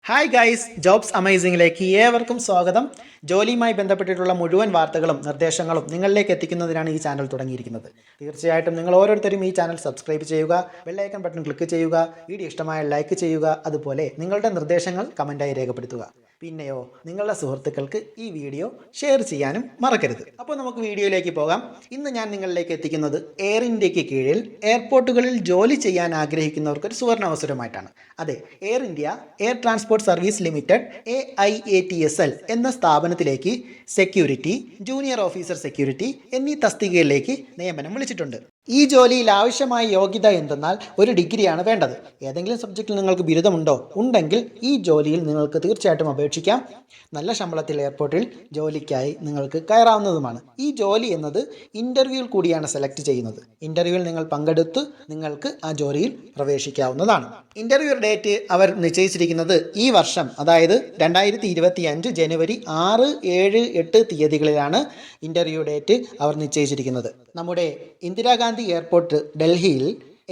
Hi guys, jobs അമേസിംഗിലേക്ക് ഏവർക്കും സ്വാഗതം. ജോലിയുമായി ബന്ധപ്പെട്ടിട്ടുള്ള മുഴുവൻ വാർത്തകളും നിർദ്ദേശങ്ങളും നിങ്ങളിലേക്ക് എത്തിക്കുന്നതിനാണ് ഈ ചാനൽ തുടങ്ങിയിരിക്കുന്നത്. തീർച്ചയായിട്ടും നിങ്ങൾ ഓരോരുത്തരും ഈ ചാനൽ സബ്സ്ക്രൈബ് ചെയ്യുക, ബെല്ലൈക്കൺ ബട്ടൺ ക്ലിക്ക് ചെയ്യുക, വീഡിയോ ഇഷ്ടമായ ലൈക്ക് ചെയ്യുക, അതുപോലെ നിങ്ങളുടെ നിർദ്ദേശങ്ങൾ കമൻറ്റായി രേഖപ്പെടുത്തുക. പിന്നെയോ നിങ്ങളുടെ സുഹൃത്തുക്കൾക്ക് ഈ വീഡിയോ ഷെയർ ചെയ്യാനും മറക്കരുത്. അപ്പോൾ നമുക്ക് വീഡിയോയിലേക്ക് പോകാം. ഇന്ന് ഞാൻ നിങ്ങളിലേക്ക് എത്തിക്കുന്നത് എയർ ഇന്ത്യക്ക് കീഴിൽ എയർപോർട്ടുകളിൽ ജോലി ചെയ്യാൻ ആഗ്രഹിക്കുന്നവർക്ക് ഒരു സുവർണ അവസരമായിട്ടാണ്. അതെ, air India air transport service limited AIATSL എന്ന സ്ഥാപനത്തിലേക്ക് സെക്യൂരിറ്റി, ജൂനിയർ ഓഫീസർ സെക്യൂരിറ്റി എന്നീ തസ്തികകളിലേക്ക് നിയമനം വിളിച്ചിട്ടുണ്ട്. ഈ ജോലിയിൽ ആവശ്യമായ യോഗ്യത എന്തെന്നാൽ ഒരു ഡിഗ്രിയാണ് വേണ്ടത്. ഏതെങ്കിലും സബ്ജക്റ്റിൽ നിങ്ങൾക്ക് ബിരുദമുണ്ടോ? ഉണ്ടെങ്കിൽ ഈ ജോലിയിൽ നിങ്ങൾക്ക് തീർച്ചയായിട്ടും അപേക്ഷിക്കാം. നല്ല ശമ്പളത്തിൽ എയർപോർട്ടിൽ ജോലിക്കായി നിങ്ങൾക്ക് കയറാവുന്നതുമാണ്. ഈ ജോലി എന്നത് ഇൻ്റർവ്യൂവിൽ കൂടിയാണ് സെലക്ട് ചെയ്യുന്നത്. ഇൻ്റർവ്യൂവിൽ നിങ്ങൾ പങ്കെടുത്ത് നിങ്ങൾക്ക് ആ ജോലിയിൽ പ്രവേശിക്കാവുന്നതാണ്. ഇൻ്റർവ്യൂ ഡേറ്റ് അവർ നിശ്ചയിച്ചിരിക്കുന്നത് ഈ വർഷം, അതായത് 2025 ജനുവരി 6, 7, 8 തീയതികളിലാണ് ഇൻ്റർവ്യൂ ഡേറ്റ് അവർ നിശ്ചയിച്ചിരിക്കുന്നത്. നമ്മുടെ ഇന്ദിരാഗാന്ധി എയർപോർട്ട് ഡൽഹിയിൽ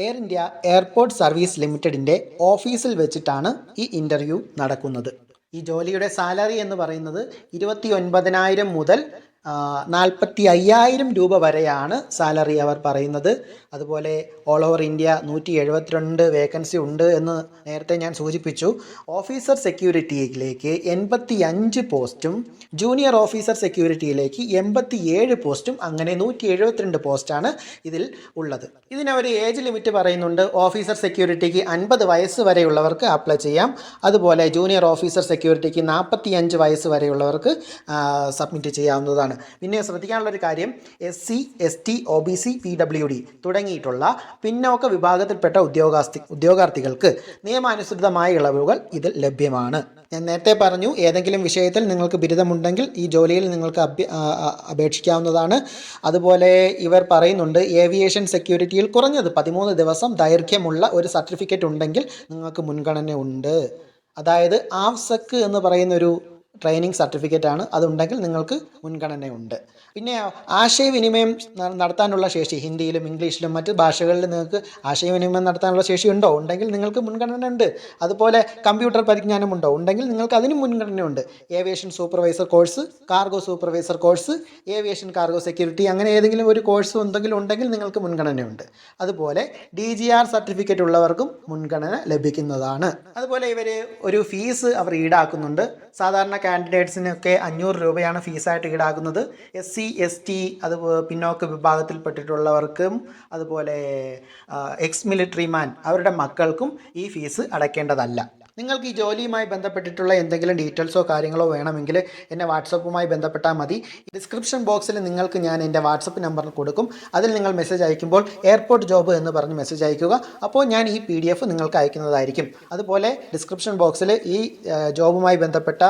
എയർ ഇന്ത്യ എയർപോർട്ട് സർവീസ് ലിമിറ്റഡിൻ്റെ ഓഫീസിൽ വെച്ചിട്ടാണ് ഈ ഇൻ്റർവ്യൂ നടക്കുന്നത്. ഈ ജോലിയുടെ സാലറി എന്ന് പറയുന്നത് 29,000 മുതൽ 45,000 രൂപ വരെയാണ് സാലറി അവർ പറയുന്നത്. അതുപോലെ ഓൾ ഓവർ ഇന്ത്യ 172 വേക്കൻസി ഉണ്ട് എന്ന് നേരത്തെ ഞാൻ സൂചിപ്പിച്ചു. ഓഫീസർ സെക്യൂരിറ്റിയിലേക്ക് 85 പോസ്റ്റും ജൂനിയർ ഓഫീസർ സെക്യൂരിറ്റിയിലേക്ക് 87 പോസ്റ്റും, അങ്ങനെ 172 പോസ്റ്റാണ് ഇതിൽ ഉള്ളത്. ഇതിനവർ ഏജ് ലിമിറ്റ് പറയുന്നുണ്ട്. ഓഫീസർ സെക്യൂരിറ്റിക്ക് 50 വയസ്സ് വരെയുള്ളവർക്ക് അപ്ലൈ ചെയ്യാം. അതുപോലെ ജൂനിയർ ഓഫീസർ സെക്യൂരിറ്റിക്ക് 45 വയസ്സ് വരെയുള്ളവർക്ക് സബ്മിറ്റ് ചെയ്യാവുന്നതാണ്. പിന്നെ ശ്രദ്ധിക്കാനുള്ളൊരു കാര്യം, SC, ST, OBC, PWD തുടങ്ങിയിട്ടുള്ള പിന്നോക്ക വിഭാഗത്തിൽപ്പെട്ട ഉദ്യോഗാർത്ഥികൾക്ക് നിയമാനുസൃതമായ ഇളവുകൾ ഇതിൽ ലഭ്യമാണ്. ഞാൻ നേരത്തെ പറഞ്ഞു, ഏതെങ്കിലും വിഷയത്തിൽ നിങ്ങൾക്ക് ബിരുദമുണ്ടെങ്കിൽ ഈ ജോലിയിൽ നിങ്ങൾക്ക് അപേക്ഷിക്കാവുന്നതാണ്. അതുപോലെ ഇവർ പറയുന്നുണ്ട്, ഏവിയേഷൻ സെക്യൂരിറ്റിയിൽ കുറഞ്ഞത് 13 ദിവസം ദൈർഘ്യമുള്ള ഒരു സർട്ടിഫിക്കറ്റ് ഉണ്ടെങ്കിൽ നിങ്ങൾക്ക് മുൻഗണന ഉണ്ട്. അതായത് AFSEC എന്ന് പറയുന്നൊരു ട്രെയിനിങ് സർട്ടിഫിക്കറ്റാണ്. അതുണ്ടെങ്കിൽ നിങ്ങൾക്ക് മുൻഗണനയുണ്ട്. പിന്നെ ആശയവിനിമയം നടത്താനുള്ള ശേഷി, ഹിന്ദിയിലും ഇംഗ്ലീഷിലും മറ്റ് ഭാഷകളിൽ നിങ്ങൾക്ക് ആശയവിനിമയം നടത്താനുള്ള ശേഷി ഉണ്ടോ? ഉണ്ടെങ്കിൽ നിങ്ങൾക്ക് മുൻഗണന ഉണ്ട്. അതുപോലെ കമ്പ്യൂട്ടർ പരിജ്ഞാനമുണ്ടോ? ഉണ്ടെങ്കിൽ നിങ്ങൾക്ക് അതിനും മുൻഗണനയുണ്ട്. Aviation supervisor course, cargo supervisor course, aviation cargo security, അങ്ങനെ ഏതെങ്കിലും ഒരു കോഴ്സ് ഉണ്ടെങ്കിൽ നിങ്ങൾക്ക് മുൻഗണനയുണ്ട്. അതുപോലെ DGR സർട്ടിഫിക്കറ്റ് ഉള്ളവർക്കും മുൻഗണന ലഭിക്കുന്നതാണ്. അതുപോലെ ഇവർ ഒരു ഫീസ് അവർ ഈടാക്കുന്നുണ്ട്. സാധാരണ കാൻഡിഡേറ്റ്സിനൊക്കെ 500 രൂപയാണ് ഫീസായിട്ട് ഈടാക്കുന്നത്. SC, ST, അത് പിന്നോക്ക വിഭാഗത്തിൽപ്പെട്ടിട്ടുള്ളവർക്കും അതുപോലെ എക്സ് മിലിറ്ററി മാൻ അവരുടെ മക്കൾക്കും ഈ ഫീസ് അടയ്ക്കേണ്ടതല്ല. നിങ്ങൾക്ക് ഈ ജോലിയുമായി ബന്ധപ്പെട്ടിട്ടുള്ള എന്തെങ്കിലും ഡീറ്റെയിൽസോ കാര്യങ്ങളോ വേണമെങ്കിൽ എന്നെ വാട്സപ്പുമായി ബന്ധപ്പെട്ടാൽ മതി. ഡിസ്ക്രിപ്ഷൻ ബോക്സിൽ നിങ്ങൾക്ക് ഞാൻ എൻ്റെ വാട്സപ്പ് നമ്പർ കൊടുക്കും. അതിൽ നിങ്ങൾ മെസ്സേജ് അയക്കുമ്പോൾ എയർപോർട്ട് ജോബ് എന്ന് പറഞ്ഞ് മെസ്സേജ് അയക്കുക. അപ്പോൾ ഞാൻ ഈ PDF നിങ്ങൾക്ക് അയക്കുന്നതായിരിക്കും. അതുപോലെ ഡിസ്ക്രിപ്ഷൻ ബോക്സിൽ ഈ ജോബുമായി ബന്ധപ്പെട്ട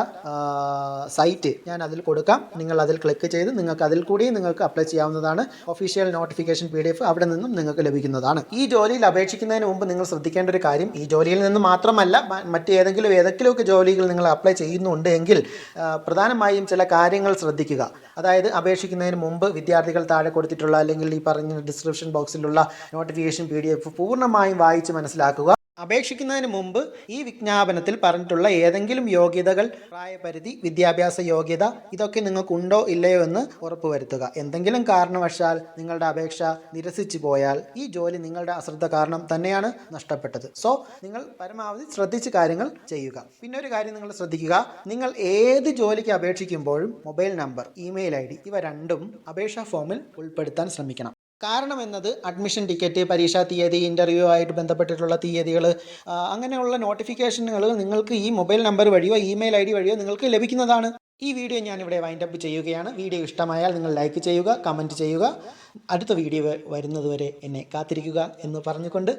സൈറ്റ് ഞാൻ അതിൽ കൊടുക്കാം. നിങ്ങൾ അതിൽ ക്ലിക്ക് ചെയ്ത് നിങ്ങൾക്ക് അതിൽ കൂടി നിങ്ങൾക്ക് അപ്ലൈ ചെയ്യാവുന്നതാണ്. ഒഫീഷ്യൽ നോട്ടിഫിക്കേഷൻ PDF അവിടെ നിന്നും നിങ്ങൾക്ക് ലഭിക്കുന്നതാണ്. ഈ ജോലിയിൽ അപേക്ഷിക്കുന്നതിന് മുമ്പ് നിങ്ങൾ ശ്രദ്ധിക്കേണ്ട ഒരു കാര്യം, ഈ ജോലിയിൽ നിന്ന് മാത്രമല്ല ഏതെങ്കിലുമൊക്കെ ജോലികൾ നിങ്ങൾ അപ്ലൈ ചെയ്യുന്നുണ്ട് എങ്കിൽ പ്രധാനമായും ചില കാര്യങ്ങൾ ശ്രദ്ധിക്കുക. അതായത് അപേക്ഷിക്കുന്നതിന് മുമ്പ് വിദ്യാർത്ഥികൾ താഴെ കൊടുത്തിട്ടുള്ള അല്ലെങ്കിൽ ഈ പറഞ്ഞ ഡിസ്ക്രിപ്ഷൻ ബോക്സിലുള്ള നോട്ടിഫിക്കേഷൻ PDF പൂർണ്ണമായും വായിച്ച് മനസ്സിലാക്കുക. അപേക്ഷിക്കുന്നതിന് മുമ്പ് ഈ വിജ്ഞാപനത്തിൽ പറഞ്ഞിട്ടുള്ള ഏതെങ്കിലും യോഗ്യതകൾ, പ്രായപരിധി, വിദ്യാഭ്യാസ യോഗ്യത ഇതൊക്കെ നിങ്ങൾക്കുണ്ടോ ഇല്ലയോ എന്ന് ഉറപ്പുവരുത്തുക. എന്തെങ്കിലും കാരണവശാൽ നിങ്ങളുടെ അപേക്ഷ നിരസിച്ചു പോയാൽ ഈ ജോലി നിങ്ങളുടെ അശ്രദ്ധ കാരണം തന്നെയാണ് നഷ്ടപ്പെട്ടത്. സോ നിങ്ങൾ പരമാവധി ശ്രദ്ധിച്ച് കാര്യങ്ങൾ ചെയ്യുക. പിന്നെ ഒരു കാര്യം നിങ്ങൾ ശ്രദ്ധിക്കുക, നിങ്ങൾ ഏത് ജോലിക്ക് അപേക്ഷിക്കുമ്പോഴും മൊബൈൽ നമ്പർ, ഇമെയിൽ ID ഇവ രണ്ടും അപേക്ഷാ ഫോമിൽ ഉൾപ്പെടുത്താൻ ശ്രമിക്കണം. കാരണം എന്നത് അഡ്മിഷൻ ടിക്കറ്റ്, പരീക്ഷാ തീയതി, ഇൻ്റർവ്യൂ ആയിട്ട് ബന്ധപ്പെട്ടിട്ടുള്ള തീയതികൾ, അങ്ങനെയുള്ള നോട്ടിഫിക്കേഷനുകൾ നിങ്ങൾക്ക് ഈ മൊബൈൽ നമ്പർ വഴിയോ ഇമെയിൽ ID വഴിയോ നിങ്ങൾക്ക് ലഭിക്കുന്നതാണ്. ഈ വീഡിയോ ഞാനിവിടെ വൈൻഡപ്പ് ചെയ്യുകയാണ്. വീഡിയോ ഇഷ്ടമായാൽ നിങ്ങൾ ലൈക്ക് ചെയ്യുക, കമൻറ്റ് ചെയ്യുക. അടുത്ത വീഡിയോ വരുന്നതുവരെ എന്നെ കാത്തിരിക്കുക എന്ന് പറഞ്ഞുകൊണ്ട്